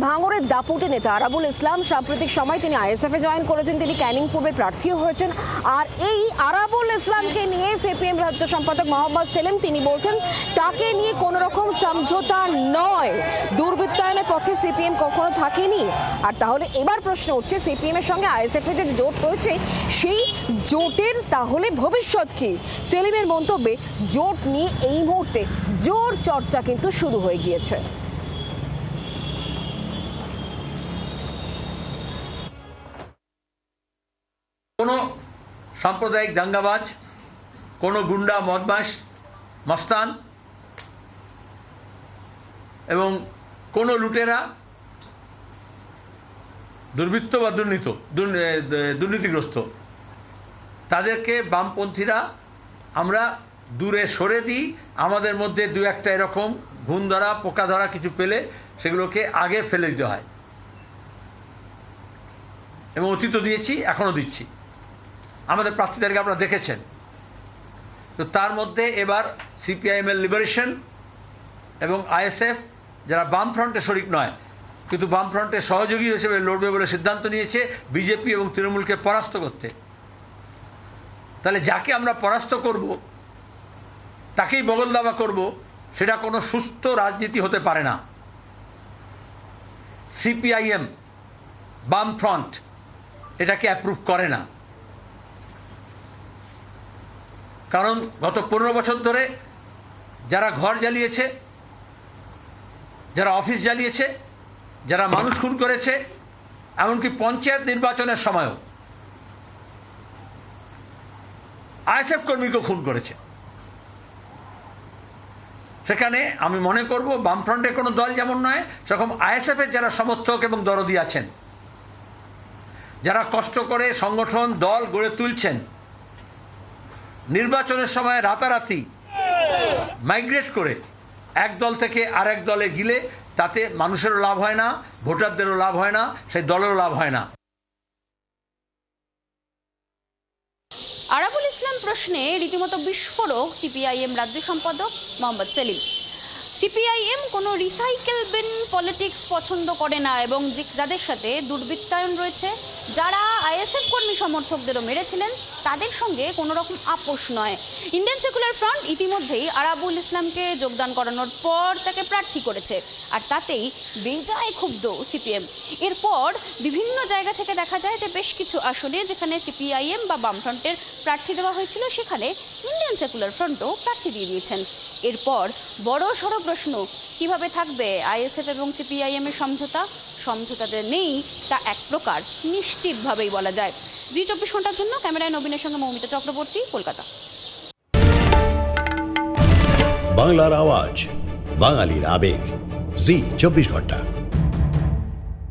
ভাঙড়ের দাপুটে নেতা আরাবুল ইসলাম সাম্প্রতিক সময় তিনি আইএসএফ এ জয়েন করেছেন, তিনি ক্যানিং পূর্বের প্রার্থীও হয়েছেন। আর এই আরাবুল ইসলামকে নিয়ে সিপিএম রাজ্য সম্পাদক মোহাম্মদ সেলিম তিনি বলছেন তাকে নিয়ে কোনো রকম সমঝোতা নয়, দুর্বৃত্তায়নের পথে সিপিএম কখনো থাকেনি। আর তাহলে এবার প্রশ্ন উঠছে সিপিএম এর সঙ্গে আইএসএফ এর যে জোট হয়েছে সেই জোটের তাহলে ভবিষ্যৎ কি? সেলিমের মন্তব্যে জোট নিয়ে এই মুহূর্তে জোর চর্চা কিন্তু শুরু হয়ে গিয়েছে। কোনো সাম্প্রদায়িক দাঙ্গাবাজ, কোনো গুন্ডা বদমাশ মস্তান এবং কোনো লুটেরা, দুর্বৃত্ত বা দুর্নীতিগ্রস্ত তাদেরকে বামপন্থীরা আমরা দূরে সরে দিই। আমাদের মধ্যে দু একটা এরকম ঘুণ ধরা পোকা ধরা কিছু পেলে সেগুলোকে আগে ফেলে দিতে হয় এবং অতীত দিয়েছি, এখনও দিচ্ছি। আমাদের প্রার্থীদেরকে আপনারা দেখেছেন। তো তার মধ্যে এবার সিপিআইএমের লিবারেশন এবং আইএসএফ যারা বামফ্রন্টে শরিক নয় কিন্তু বামফ্রন্টের সহযোগী হিসেবে লড়বে বলে সিদ্ধান্ত নিয়েছে বিজেপি এবং তৃণমূলকে পরাস্ত করতে। তাহলে যাকে আমরা পরাস্ত করব তাকেই বগল দাবা করব, সেটা কোনো সুস্থ রাজনীতি হতে পারে না। সিপিআইএম বামফ্রন্ট এটাকে অ্যাপ্রুভ করে না, কারণ গত 15 বছর ধরে যারা ঘর জ্বালিয়েছে, যারা অফিস জ্বালিয়েছে, যারা মানুষ খুন করেছে, এমনকি পঞ্চায়েত নির্বাচনের সময়ও আইএসএফ কর্মীকে খুন করেছে। সেখানে আমি মনে করব বামফ্রন্টের কোনো দল যেমন নয়, সেরকম আইএসএফের যারা সমর্থক এবং দরদি আছেন, যারা কষ্ট করে সংগঠন দল গড়ে তুলছেন, নির্বাচনের সময় রাতারাতি মাইগ্রেট করে এক দল থেকে আরেক দলে গিলে তাতে মানুষেরও লাভ হয় না, ভোটারদেরও লাভ হয় না, সেই দলেরও লাভ হয় না। আরাবুল ইসলাম প্রশ্নে রীতিমতো বিস্ফোরক সিপিআইএম রাজ্য সম্পাদক মোহাম্মদ সেলিম। সিপিআইএম কোনো রিসাইকেল বিন পলিটিক্স পছন্দ করে না এবং যাদের সাথে দুর্বৃত্তায়ন রয়েছে, যারা আইএসএফ কর্মী সমর্থকদেরও মেরেছিলেন, তাদের সঙ্গে কোনো রকম আপোষ নয়। ইন্ডিয়ান সেকুলার ফ্রন্ট ইতিমধ্যেই আরাবুল ইসলামকে যোগদান করানোর পর তাকে প্রার্থী করেছে, আর তাতেই বেজায় ক্ষুব্ধ সিপিএম। এরপর বিভিন্ন জায়গা থেকে দেখা যায় যে বেশ কিছু আসনে যেখানে সিপিআইএম বা বামফ্রন্টের প্রার্থী দেওয়া হয়েছিল সেখানে ইন্ডিয়ান সেকুলার ফ্রন্টও প্রার্থী দিয়ে দিয়েছেন। এরপর বড় সড়ো প্রশ্ন, কিভাবে থাকবে আইএসএফ এবং সিপিআইএম এর সমঝোতাতে নেই তা এক প্রকার নিশ্চিতভাবেই বলা যায়। জি24 ঘন্টার জন্য ক্যামেরায় নবীনের সঙ্গে মৌমিতা চক্রবর্তী, কলকাতা। বাংলার আওয়াজ, বাঙালির আবেগ, জি24 ঘন্টা।